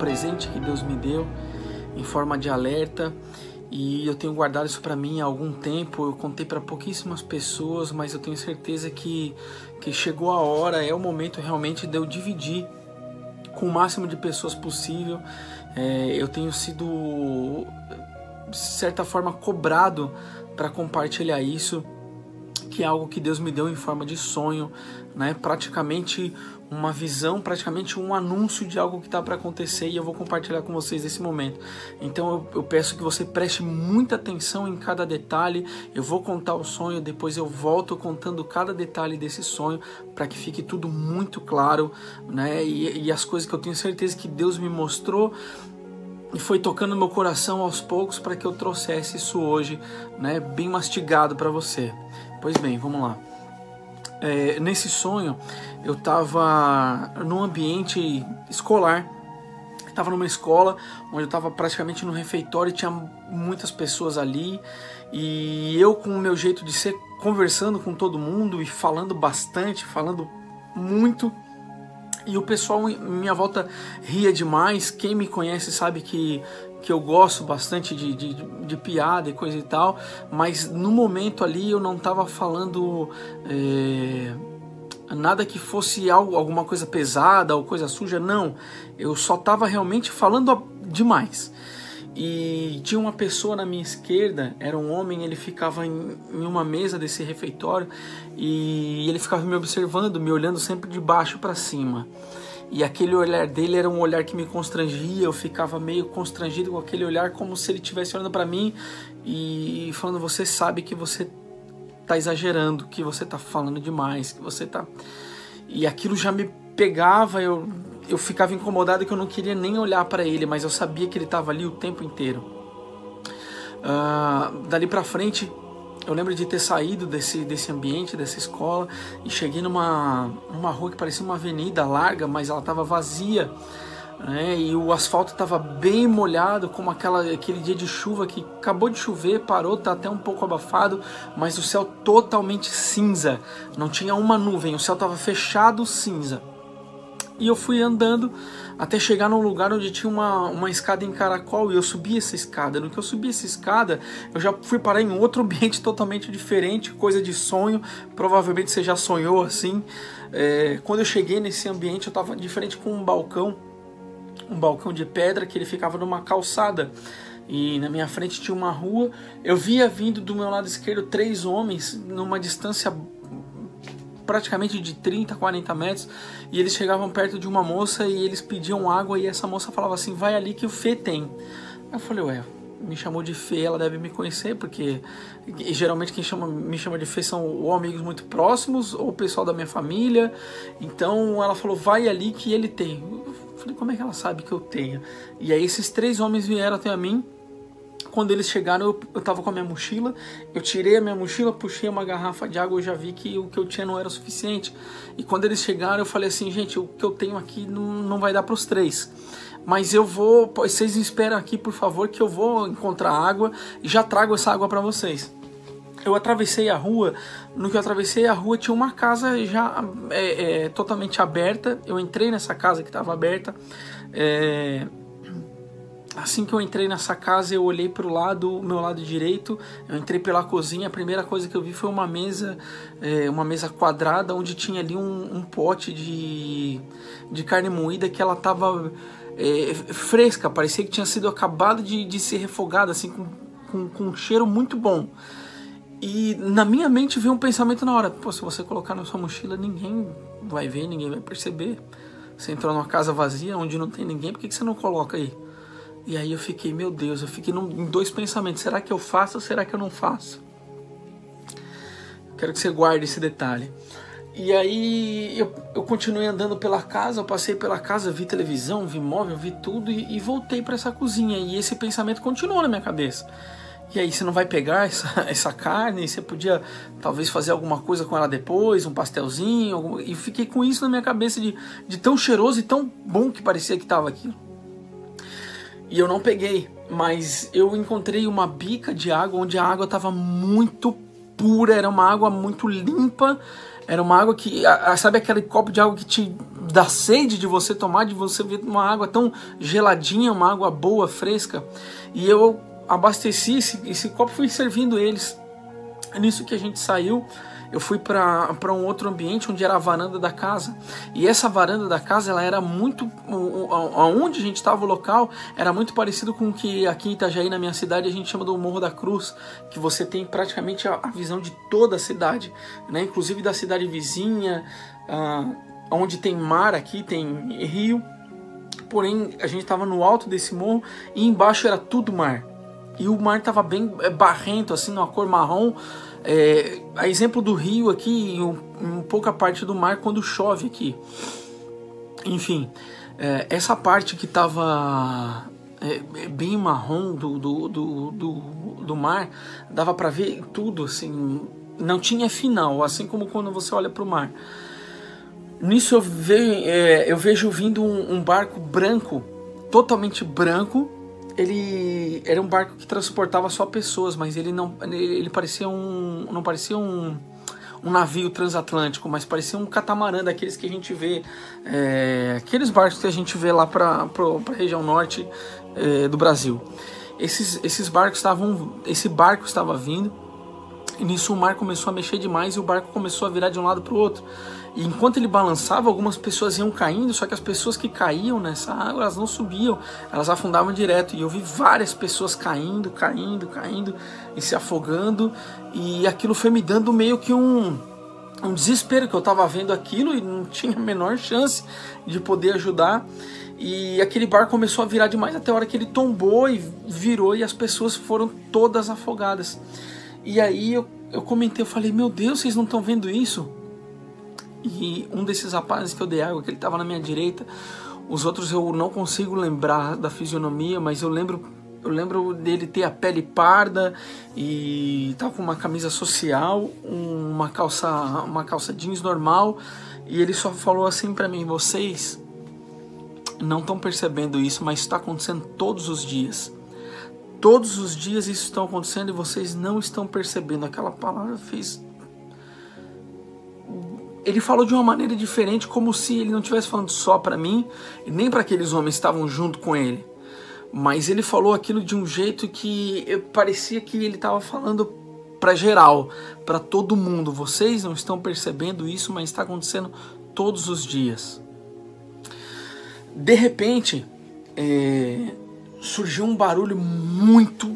presente que Deus me deu em forma de alerta, e eu tenho guardado isso para mim há algum tempo. Eu contei para pouquíssimas pessoas, mas eu tenho certeza que chegou a hora, é o momento realmente de eu dividir com o máximo de pessoas possível. Eu tenho sido, de certa forma, cobrado para compartilhar isso, que é algo que Deus me deu em forma de sonho, né? Praticamente uma visão, praticamente um anúncio de algo que está para acontecer, e eu vou compartilhar com vocês nesse momento. Então eu peço que você preste muita atenção em cada detalhe. Eu vou contar o sonho, depois eu volto contando cada detalhe desse sonho, para que fique tudo muito claro, né? E as coisas que eu tenho certeza que Deus me mostrou e foi tocando no meu coração aos poucos, para que eu trouxesse isso hoje, né, bem mastigado para você. Pois bem, vamos lá. Nesse sonho, eu estava num ambiente escolar. Estava numa escola onde eu estava praticamente no refeitório, e tinha muitas pessoas ali, e eu, com o meu jeito de ser, conversando com todo mundo e falando bastante, falando muito, e o pessoal em minha volta ria demais. Quem me conhece sabe que eu gosto bastante de piada e coisa e tal, mas no momento ali eu não estava falando nada que fosse alguma coisa pesada ou coisa suja, não. Eu só estava realmente falando demais. E tinha uma pessoa na minha esquerda, era um homem, ele ficava em uma mesa desse refeitório, e ele ficava me observando, me olhando sempre de baixo para cima. E aquele olhar dele era um olhar que me constrangia. Eu ficava meio constrangido com aquele olhar, como se ele estivesse olhando para mim e falando: você sabe que você tá exagerando, que você tá falando demais, que você tá... E aquilo já me pegava, eu ficava incomodado, que eu não queria nem olhar para ele, mas eu sabia que ele estava ali o tempo inteiro. Dali para frente, eu lembro de ter saído desse ambiente, dessa escola, e cheguei numa rua que parecia uma avenida larga, mas ela estava vazia, né? E o asfalto estava bem molhado, como aquele dia de chuva que acabou de chover, parou, está até um pouco abafado, mas o céu totalmente cinza, não tinha uma nuvem, o céu estava fechado, cinza. E eu fui andando até chegar num lugar onde tinha uma escada em caracol, e eu subi essa escada. No que eu subi essa escada, eu já fui parar em outro ambiente totalmente diferente, coisa de sonho. Provavelmente você já sonhou assim. Quando eu cheguei nesse ambiente, eu estava de frente com um balcão de pedra, que ele ficava numa calçada. E na minha frente tinha uma rua. Eu via vindo do meu lado esquerdo 3 homens numa distância praticamente de 30, 40 metros, e eles chegavam perto de uma moça e eles pediam água, e essa moça falava assim: vai ali que o Fê tem. Eu falei: ué, me chamou de Fê, ela deve me conhecer, porque geralmente quem me chama de Fê são ou amigos muito próximos ou o pessoal da minha família. Então ela falou: vai ali que ele tem. Eu falei: como é que ela sabe que eu tenho? E aí esses 3 homens vieram até a mim. Quando eles chegaram, eu tava com a minha mochila, eu tirei a minha mochila, puxei uma garrafa de água, eu já vi que o que eu tinha não era o suficiente. E quando eles chegaram, eu falei assim: gente, o que eu tenho aqui não vai dar para os 3. Mas eu vou, vocês me esperam aqui, por favor, que eu vou encontrar água e já trago essa água para vocês. Eu atravessei a rua, no que eu atravessei a rua tinha uma casa já totalmente aberta. Eu entrei nessa casa que estava aberta. Assim que eu entrei nessa casa, eu olhei para o meu lado direito, eu entrei pela cozinha, a primeira coisa que eu vi foi uma mesa quadrada, onde tinha ali um pote de carne moída, que ela estava fresca, parecia que tinha sido acabado de ser refogada, assim, com um cheiro muito bom. E na minha mente veio um pensamento na hora: pô, se você colocar na sua mochila, ninguém vai ver, ninguém vai perceber. Você entrou numa casa vazia, onde não tem ninguém, por que você não coloca aí? E aí eu fiquei, meu Deus, eu fiquei em 2 pensamentos: será que eu faço ou será que eu não faço? Quero que você guarde esse detalhe. E aí eu continuei andando pela casa, eu passei pela casa, vi televisão, vi móvel, vi tudo, e voltei para essa cozinha. E esse pensamento continuou na minha cabeça: e aí, você não vai pegar essa carne? Você podia talvez fazer alguma coisa com ela depois, um pastelzinho, e fiquei com isso na minha cabeça, de tão cheiroso e tão bom que parecia que estava aquilo. E eu não peguei, mas eu encontrei uma bica de água onde a água estava muito pura, era uma água muito limpa, era uma água que, sabe aquele copo de água que te da sede de você tomar, de você ver uma água tão geladinha, uma água boa, fresca. E eu abasteci esse copo, fui servindo eles. Nisso que a gente saiu, eu fui para um outro ambiente onde era a varanda da casa. E essa varanda da casa, ela era muito, aonde a gente estava, o local era muito parecido com o que aqui em Itajaí, na minha cidade, a gente chama do Morro da Cruz, que você tem praticamente a visão de toda a cidade, né? Inclusive da cidade vizinha, onde tem mar aqui, tem rio. Porém, a gente estava no alto desse morro e embaixo era tudo mar. E o mar estava bem barrento, assim, numa cor marrom. A exemplo do rio aqui, um pouca parte do mar quando chove aqui. Enfim, essa parte que estava bem marrom do mar, dava para ver tudo, assim, não tinha final, assim como quando você olha para o mar. Nisso eu vejo vindo um barco branco, totalmente branco. Ele era um barco que transportava só pessoas, mas ele parecia não parecia um navio transatlântico, mas parecia um catamarã daqueles que a gente vê, aqueles barcos que a gente vê lá para a região norte do Brasil. Esse barco estava vindo, e nisso o mar começou a mexer demais e o barco começou a virar de um lado para o outro. E enquanto ele balançava, algumas pessoas iam caindo, só que as pessoas que caíam nessa água, elas não subiam, elas afundavam direto. E eu vi várias pessoas caindo e se afogando. E aquilo foi me dando meio que um desespero, que eu estava vendo aquilo e não tinha a menor chance de poder ajudar. E aquele barco começou a virar demais até a hora que ele tombou e virou e as pessoas foram todas afogadas. E aí eu comentei, eu falei, meu Deus, vocês não estão vendo isso? E um desses rapazes que eu dei água, que ele estava na minha direita, os outros eu não consigo lembrar da fisionomia, mas eu lembro dele ter a pele parda e estava com uma camisa social, uma calça jeans normal, e ele só falou assim para mim, vocês não estão percebendo isso, mas está acontecendo todos os dias. Todos os dias isso está acontecendo e vocês não estão percebendo. Aquela palavra fez... Ele falou de uma maneira diferente, como se ele não estivesse falando só para mim, e nem para aqueles homens que estavam junto com ele. Mas ele falou aquilo de um jeito que parecia que ele estava falando para geral, para todo mundo. Vocês não estão percebendo isso, mas está acontecendo todos os dias. De repente, surgiu um barulho muito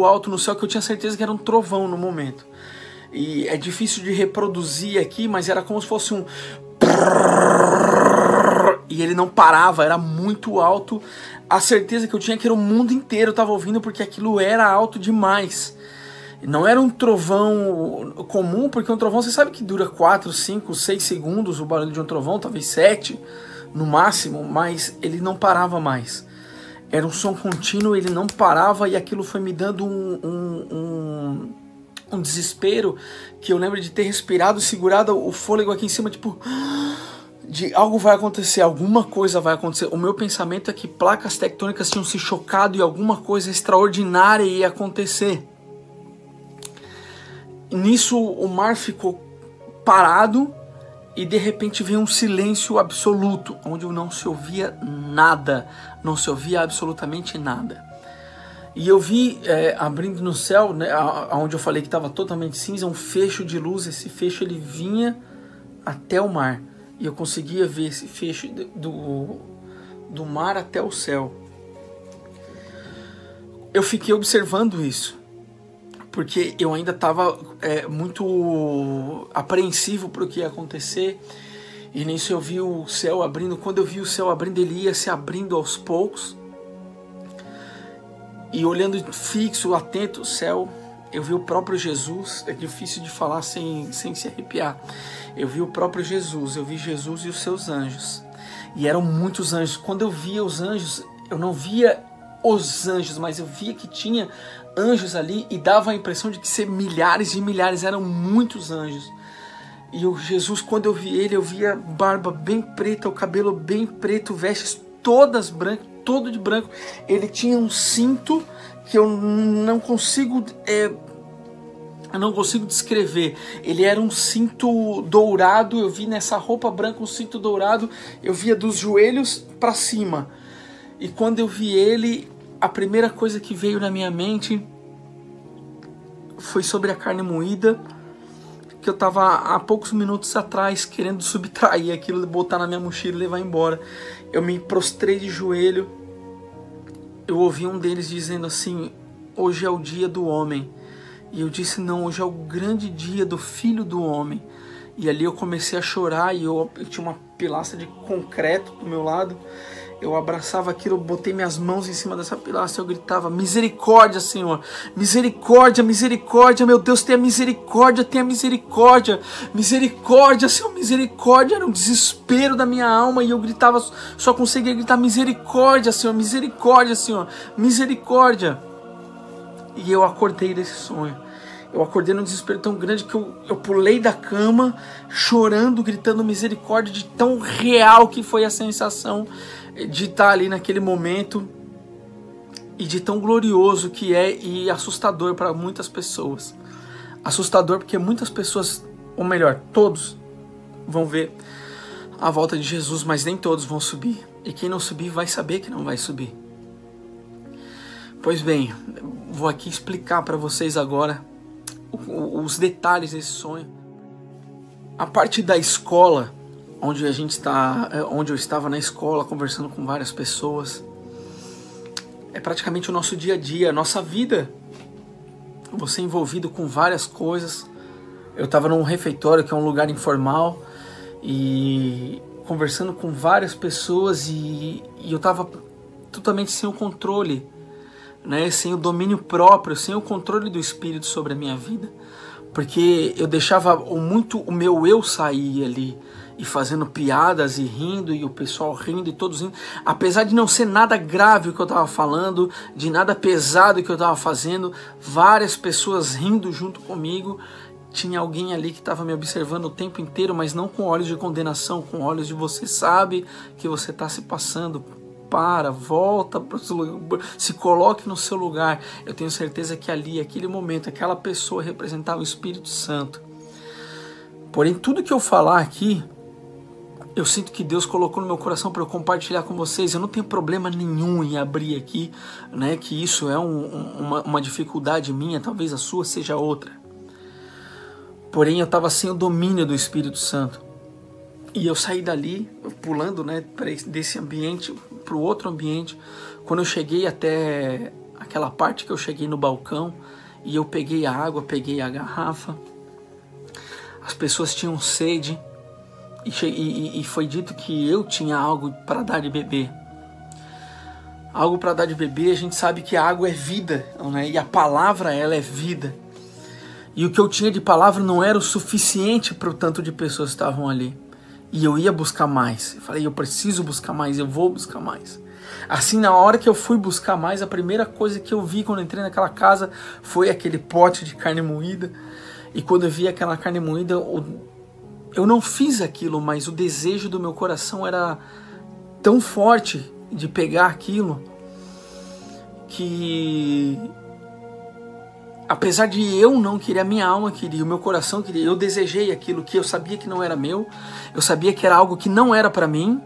alto no céu, que eu tinha certeza que era um trovão no momento. E é difícil de reproduzir aqui, mas era como se fosse um... E ele não parava, era muito alto. A certeza que eu tinha que era o mundo inteiro estava ouvindo, porque aquilo era alto demais. Não era um trovão comum, porque um trovão você sabe que dura 4, 5, 6 segundos o barulho de um trovão, talvez 7 no máximo, mas ele não parava mais. Era um som contínuo, ele não parava, e aquilo foi me dando um desespero, que eu lembro de ter respirado, segurado o fôlego aqui em cima, tipo, de algo vai acontecer, alguma coisa vai acontecer. O meu pensamento é que placas tectônicas tinham se chocado e alguma coisa extraordinária ia acontecer. Nisso o mar ficou parado e de repente veio um silêncio absoluto, onde não se ouvia nada, não se ouvia absolutamente nada. E eu vi abrindo no céu, né, onde eu falei que estava totalmente cinza, um fecho de luz. Esse fecho ele vinha até o mar. E eu conseguia ver esse fecho do mar até o céu. Eu fiquei observando isso, porque eu ainda estava muito apreensivo para o que ia acontecer. E nisso eu vi o céu abrindo. Quando eu vi o céu abrindo, ele ia se abrindo aos poucos. E olhando fixo, atento ao céu, eu vi o próprio Jesus. É difícil de falar sem se arrepiar. Eu vi o próprio Jesus, eu vi Jesus e os seus anjos. E eram muitos anjos. Quando eu via os anjos, eu não via os anjos, mas eu via que tinha anjos ali e dava a impressão de que ser milhares e milhares, eram muitos anjos. E o Jesus, quando eu vi ele, eu via barba bem preta, o cabelo bem preto, vestes todas brancas, todo de branco. Ele tinha um cinto que eu não consigo Eu não consigo descrever. Ele era um cinto dourado, eu vi nessa roupa branca um cinto dourado, eu via dos joelhos para cima. E quando eu vi ele, a primeira coisa que veio na minha mente foi sobre a carne moída, que eu estava há poucos minutos atrás querendo subtrair aquilo, botar na minha mochila e levar embora. Eu me prostrei de joelho, eu ouvi um deles dizendo assim: hoje é o dia do homem. E eu disse: não, hoje é o grande dia do Filho do Homem. E ali eu comecei a chorar, e eu tinha uma pilastra de concreto do meu lado. Eu abraçava aquilo, eu botei minhas mãos em cima dessa pilastra, eu gritava: misericórdia, Senhor, misericórdia, misericórdia, meu Deus, tenha misericórdia, misericórdia, Senhor, misericórdia. Era um desespero da minha alma, e eu gritava, só conseguia gritar: misericórdia, Senhor, misericórdia, Senhor, misericórdia. E eu acordei desse sonho. Eu acordei num desespero tão grande que eu pulei da cama, chorando, gritando misericórdia, de tão real que foi a sensação de estar ali naquele momento, e de tão glorioso que é, e assustador para muitas pessoas. Assustador porque muitas pessoas, ou melhor, todos vão ver a volta de Jesus, mas nem todos vão subir. E quem não subir vai saber que não vai subir. Pois bem, vou aqui explicar para vocês agora os detalhes desse sonho. A parte da escola, onde eu estava na escola conversando com várias pessoas, é praticamente o nosso dia a dia, a nossa vida. Você é envolvido com várias coisas. Eu estava num refeitório, que é um lugar informal, e conversando com várias pessoas, e eu estava totalmente sem o controle, né, sem o domínio próprio, sem o controle do Espírito sobre a minha vida, porque eu deixava muito o meu eu sair ali, e fazendo piadas e rindo, e o pessoal rindo e todos rindo, apesar de não ser nada grave o que eu estava falando, de nada pesado que eu estava fazendo, várias pessoas rindo junto comigo. Tinha alguém ali que estava me observando o tempo inteiro, mas não com olhos de condenação, com olhos de: você sabe que você está se passando, volta para o seu lugar, se coloque no seu lugar. Eu tenho certeza que ali, aquele momento, aquela pessoa representava o Espírito Santo. Porém, tudo que eu falar aqui, eu sinto que Deus colocou no meu coração para eu compartilhar com vocês. Eu não tenho problema nenhum em abrir aqui, né, que isso é uma dificuldade minha, talvez a sua seja outra. Porém, eu estava sem o domínio do Espírito Santo. E eu saí dali, pulando, né, desse ambiente para o outro ambiente. Quando eu cheguei até aquela parte que eu cheguei no balcão, e eu peguei a água, peguei a garrafa. As pessoas tinham sede, e foi dito que eu tinha algo para dar de beber. Algo para dar de beber, a gente sabe que a água é vida, né? E a palavra, ela é vida. E o que eu tinha de palavra não era o suficiente para o tanto de pessoas que estavam ali. E eu ia buscar mais. Eu falei: eu preciso buscar mais, eu vou buscar mais. Assim, na hora que eu fui buscar mais, a primeira coisa que eu vi quando entrei naquela casa foi aquele pote de carne moída. E quando eu vi aquela carne moída, eu não fiz aquilo, mas o desejo do meu coração era tão forte de pegar aquilo, que apesar de eu não querer, a minha alma queria, o meu coração queria, eu desejei aquilo que eu sabia que não era meu, eu sabia que era algo que não era para mim,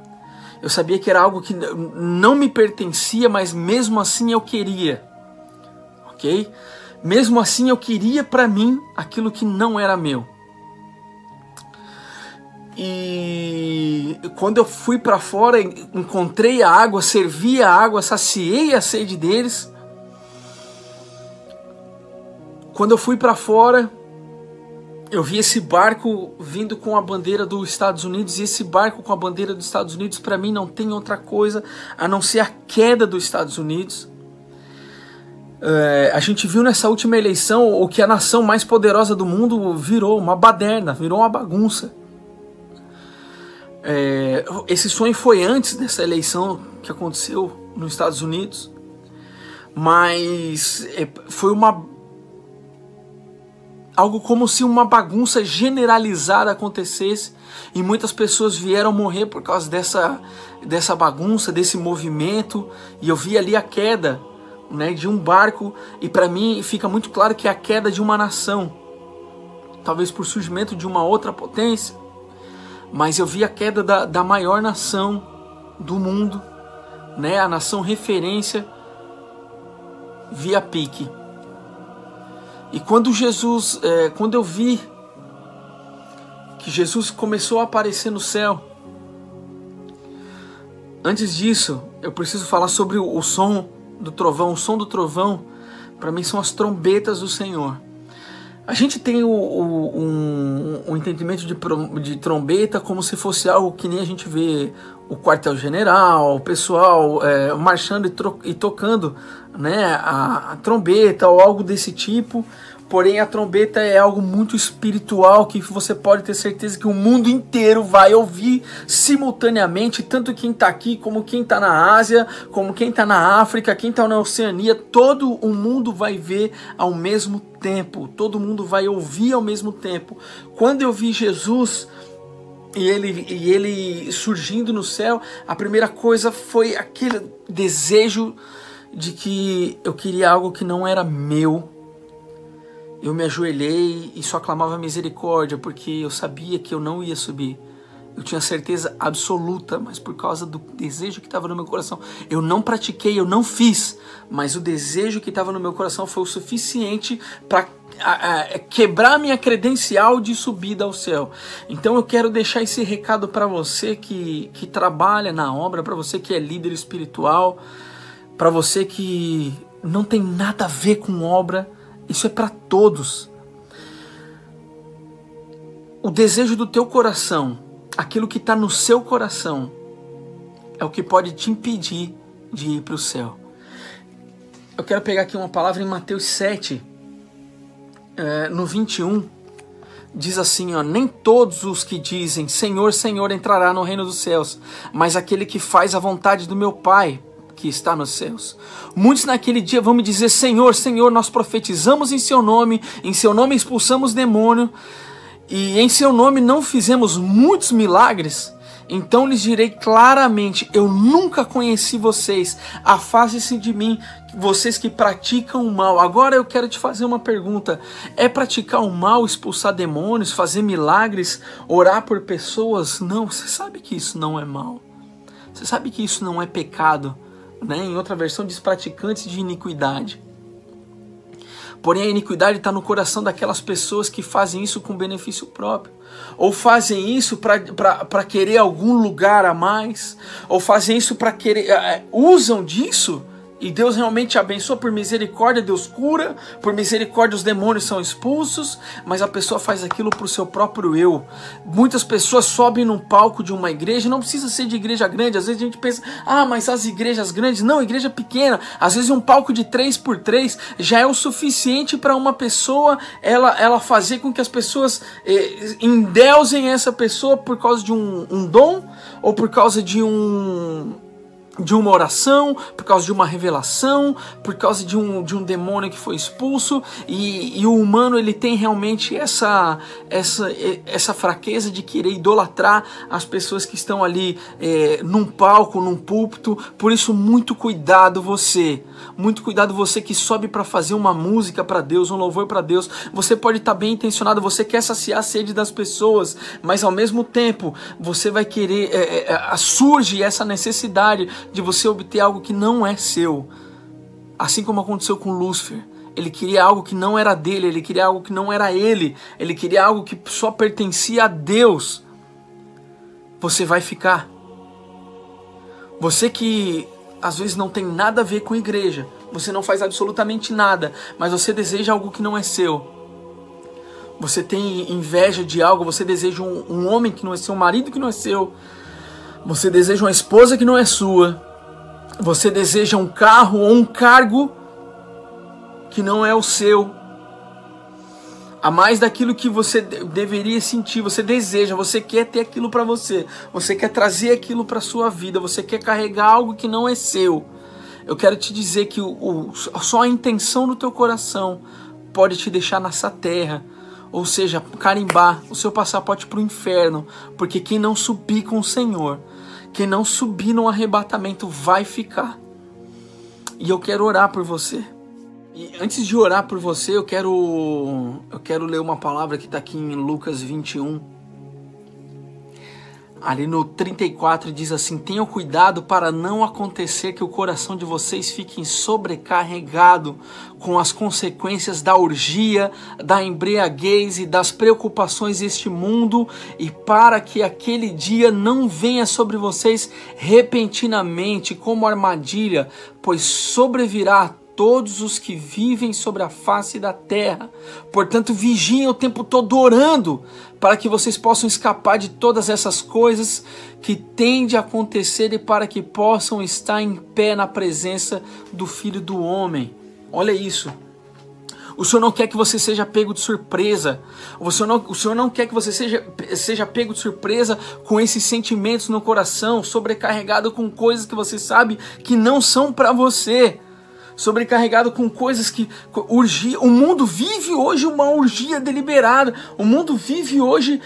eu sabia que era algo que não me pertencia, mas mesmo assim eu queria, ok? Mesmo assim eu queria para mim aquilo que não era meu. E quando eu fui para fora, encontrei a água, servi a água, saciei a sede deles. Quando eu fui para fora, eu vi esse barco vindo com a bandeira dos Estados Unidos, e esse barco com a bandeira dos Estados Unidos, para mim, não tem outra coisa a não ser a queda dos Estados Unidos. A gente viu nessa última eleição o que a nação mais poderosa do mundo virou uma baderna, virou uma bagunça. Esse sonho foi antes dessa eleição que aconteceu nos Estados Unidos, mas foi algo como se uma bagunça generalizada acontecesse, e muitas pessoas vieram morrer por causa dessa bagunça, desse movimento. E eu vi ali a queda, né, de um barco, e para mim fica muito claro que é a queda de uma nação. talvez por surgimento de uma outra potência, mas eu vi a queda da maior nação do mundo, né? A nação referência, vi a pique. E quando quando eu vi que Jesus começou a aparecer no céu, antes disso, eu preciso falar sobre o som do trovão. O som do trovão, para mim, são as trombetas do Senhor. A gente tem um entendimento de trombeta como se fosse algo que nem a gente vê o quartel-general, o pessoal marchando e tocando, né, a trombeta ou algo desse tipo. Porém, a trombeta é algo muito espiritual que você pode ter certeza que o mundo inteiro vai ouvir simultaneamente, tanto quem está aqui, como quem está na Ásia, como quem está na África, quem está na Oceania, todo o mundo vai ver ao mesmo tempo, todo mundo vai ouvir ao mesmo tempo. Quando eu vi Jesus e ele surgindo no céu, a primeira coisa foi aquele desejo de que eu queria algo que não era meu. Eu me ajoelhei e só clamava misericórdia, porque eu sabia que eu não ia subir. Eu tinha certeza absoluta, mas por causa do desejo que estava no meu coração, eu não pratiquei, eu não fiz, mas o desejo que estava no meu coração foi o suficiente para quebrar minha credencial de subida ao céu. Então eu quero deixar esse recado para você que trabalha na obra, para você que é líder espiritual, para você que não tem nada a ver com obra. Isso é para todos. O desejo do teu coração, aquilo que está no seu coração, é o que pode te impedir de ir para o céu. Eu quero pegar aqui uma palavra em Mateus 7, no 21, diz assim, ó: nem todos os que dizem Senhor, Senhor entrará no reino dos céus, mas aquele que faz a vontade do meu Pai que está nos céus. Muitos naquele dia vão me dizer: Senhor, Senhor, nós profetizamos em seu nome expulsamos demônio, e em seu nome não fizemos muitos milagres. Então lhes direi claramente: eu nunca conheci vocês, afaste-se de mim, vocês que praticam o mal. Agora eu quero te fazer uma pergunta: é praticar o mal, expulsar demônios, fazer milagres, orar por pessoas? Não, você sabe que isso não é mal, você sabe que isso não é pecado, né? Em outra versão diz praticantes de iniquidade. Porém a iniquidade está no coração daquelas pessoas que fazem isso com benefício próprio, ou fazem isso para querer algum lugar a mais, ou fazem isso para querer, usam disso. E Deus realmente abençoa, por misericórdia Deus cura, por misericórdia os demônios são expulsos, mas a pessoa faz aquilo para o seu próprio eu. Muitas pessoas sobem num palco de uma igreja, não precisa ser de igreja grande. Às vezes a gente pensa: mas as igrejas grandes, não, igreja pequena. Às vezes um palco de 3x3 já é o suficiente para uma pessoa, ela fazer com que as pessoas endeusem essa pessoa por causa de um dom, ou por causa de uma oração, por causa de uma revelação, por causa de um demônio que foi expulso. E o humano, ele tem realmente essa fraqueza de querer idolatrar as pessoas que estão ali num palco, num púlpito. Por isso, muito cuidado você que sobe para fazer uma música para Deus, um louvor para Deus. Você pode estar bem intencionado, você quer saciar a sede das pessoas, mas ao mesmo tempo você vai querer, surge essa necessidade de você obter algo que não é seu. Assim como aconteceu com Lúcifer. Ele queria algo que não era dele, ele queria algo que não era ele, ele queria algo que só pertencia a Deus. Você vai ficar. Você que às vezes não tem nada a ver com igreja, você não faz absolutamente nada, mas você deseja algo que não é seu. Você tem inveja de algo, você deseja um homem que não é seu, um marido que não é seu, você deseja uma esposa que não é sua, você deseja um carro ou um cargo que não é o seu, a mais daquilo que você deveria sentir. Você deseja, você quer ter aquilo para você, você quer trazer aquilo para sua vida, você quer carregar algo que não é seu. Eu quero te dizer que só a intenção do teu coração pode te deixar nessa terra, ou seja, carimbar o seu passaporte para o inferno, porque quem não subir com o Senhor, quem não subir no arrebatamento vai ficar. E eu quero orar por você. E antes de orar por você, eu quero ler uma palavra que está aqui em Lucas 21. Ali no 34 diz assim: tenham cuidado para não acontecer que o coração de vocês fique sobrecarregado com as consequências da orgia, da embriaguez e das preocupações deste mundo, e para que aquele dia não venha sobre vocês repentinamente como armadilha, pois sobrevirá a todos os que vivem sobre a face da terra. Portanto, vigiem o tempo todo orando, para que vocês possam escapar de todas essas coisas que têm de acontecer e para que possam estar em pé na presença do Filho do Homem. Olha isso. O Senhor não quer que você seja pego de surpresa. O Senhor não quer que você seja pego de surpresa com esses sentimentos no coração, sobrecarregado com coisas que você sabe que não são para você. Sobrecarregado com coisas que urgia. O mundo vive hoje uma urgia deliberada. O mundo vive hoje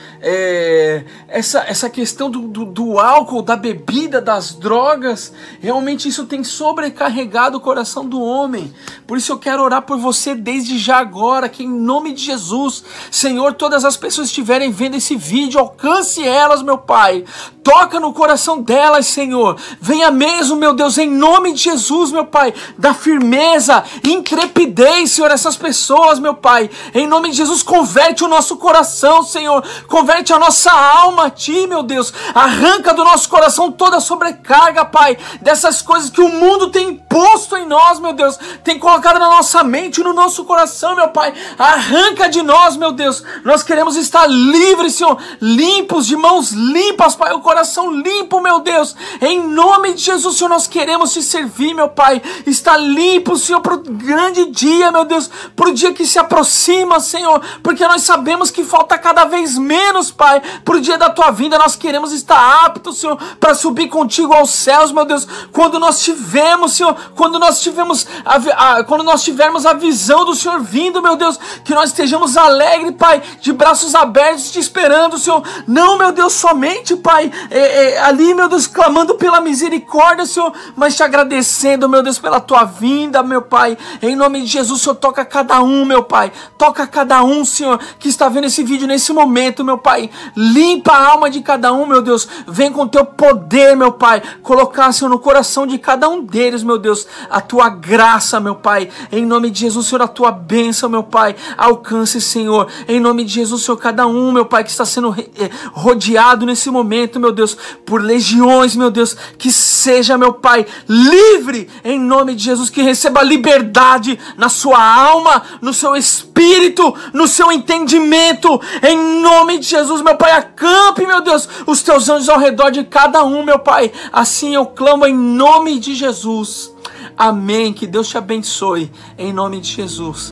essa questão do álcool, da bebida, das drogas. Realmente isso tem sobrecarregado o coração do homem. Por isso eu quero orar por você desde já agora, que em nome de Jesus, Senhor, todas as pessoas que estiverem vendo esse vídeo, alcance elas, meu Pai. Toca no coração delas, Senhor. Venha mesmo, meu Deus, em nome de Jesus, meu Pai, da firmeza, intrepidez, Senhor, essas pessoas, meu Pai. Em nome de Jesus, converte o nosso coração, Senhor. Converte a nossa alma a Ti, meu Deus. Arranca do nosso coração toda a sobrecarga, Pai, dessas coisas que o mundo tem imposto em nós, meu Deus. Tem colocado na nossa mente, no nosso coração, meu Pai. Arranca de nós, meu Deus. Nós queremos estar livres, Senhor. Limpos, de mãos limpas, Pai. O coração limpo, meu Deus. Em nome de Jesus, Senhor, nós queremos Te servir, meu Pai. Está limpo, Senhor, para o grande dia, meu Deus. Para o dia que se aproxima, Senhor. Porque nós sabemos que falta cada vez menos, Pai. Para o dia da Tua vinda, nós queremos estar aptos, Senhor, para subir contigo aos céus, meu Deus. Quando nós tivermos, Senhor, quando nós tivermos a visão do Senhor vindo, meu Deus, que nós estejamos alegres, Pai, de braços abertos, Te esperando, Senhor. Não, meu Deus, somente, Pai, ali, meu Deus, clamando pela misericórdia, Senhor, mas Te agradecendo, meu Deus, pela Tua vinda, meu Pai. Em nome de Jesus, Senhor, toca cada um, meu Pai. Toca cada um, Senhor, que está vendo esse vídeo nesse momento, meu Pai. Limpa a alma de cada um, meu Deus. Vem com Teu poder, meu Pai, colocar, Senhor, no coração de cada um deles, meu Deus, a Tua graça, meu Pai. Em nome de Jesus, Senhor, a Tua bênção, meu Pai. Alcance, Senhor. Em nome de Jesus, Senhor, cada um, meu Pai, que está sendo rodeado nesse momento, meu Deus, por legiões, meu Deus, que seja, meu Pai, livre, em nome de Jesus, que receba liberdade na sua alma, no seu espírito, no seu entendimento, em nome de Jesus, meu Pai. Acampe, meu Deus, os Teus anjos ao redor de cada um, meu Pai. Assim eu clamo em nome de Jesus. Amém. Que Deus te abençoe, em nome de Jesus.